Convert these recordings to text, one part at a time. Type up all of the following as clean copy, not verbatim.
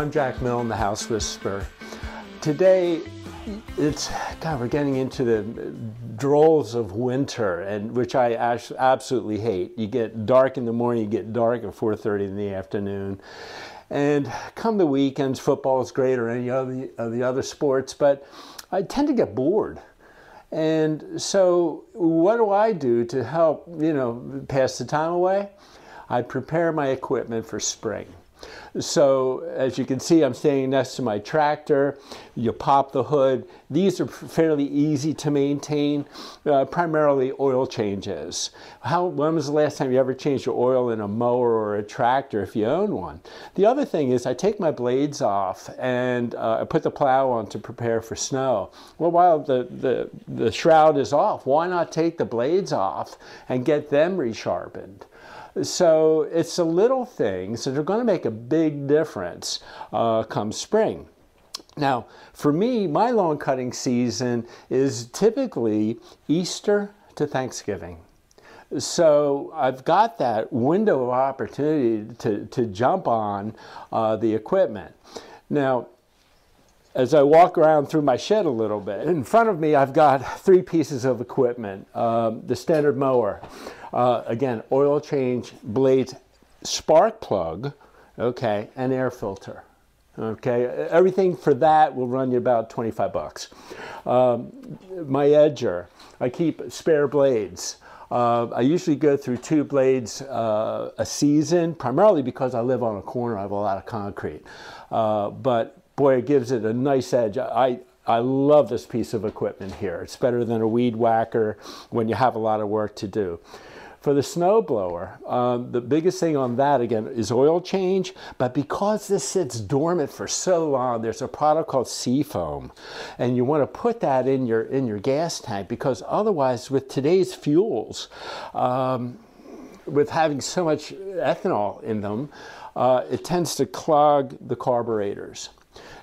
I'm Jack Milne, the House Whisperer. Today, we're getting into the drolls of winter, and which I absolutely hate. You get dark in the morning, you get dark at 4:30 in the afternoon. And come the weekends, football is great or any of the other sports, but I tend to get bored. And so what do I do to help, pass the time away? I prepare my equipment for spring. So as you can see, I'm standing next to my tractor. You pop the hood. These are fairly easy to maintain, primarily oil changes. When was the last time you ever changed your oil in a mower or a tractor if you own one? The other thing is I take my blades off and I put the plow on to prepare for snow. Well, while the shroud is off, why not take the blades off and get them resharpened? So it's the little things that are going to make a big difference come spring. Now, for me, my lawn cutting season is typically Easter to Thanksgiving. So I've got that window of opportunity to jump on the equipment. Now, as I walk around through my shed a little bit, in front of me I've got 3 pieces of equipment. The standard mower, again, oil change, blades, spark plug, okay, and air filter. Okay, everything for that will run you about 25 bucks. My edger, I keep spare blades. I usually go through 2 blades a season, primarily because I live on a corner, I have a lot of concrete. But boy, it gives it a nice edge. I love this piece of equipment here. It's better than a weed whacker when you have a lot of work to do. For the snow blower, the biggest thing on that, again, is oil change. But because this sits dormant for so long, there's a product called Seafoam. And you want to put that in your gas tank, because otherwise, with today's fuels, with having so much ethanol in them, it tends to clog the carburetors.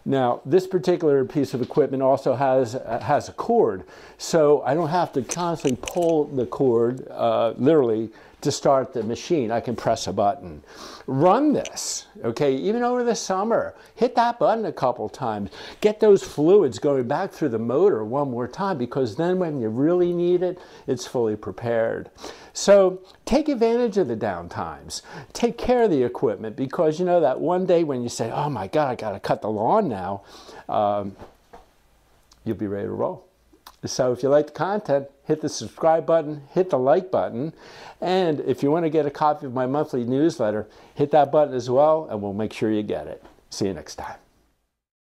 Now, this particular piece of equipment also has a cord, so I don't have to constantly pull the cord, literally, to start the machine. I can press a button. Run this, okay, even over the summer. Hit that button a couple times. Get those fluids going back through the motor one more time, because then when you really need it, it's fully prepared. So take advantage of the downtimes. Take care of the equipment, because you know that one day when you say, oh my God, I gotta cut the lawn now, you'll be ready to roll. So if you like the content, hit the subscribe button, hit the like button, and if you want to get a copy of my monthly newsletter, hit that button as well, and we'll make sure you get it. See you next time.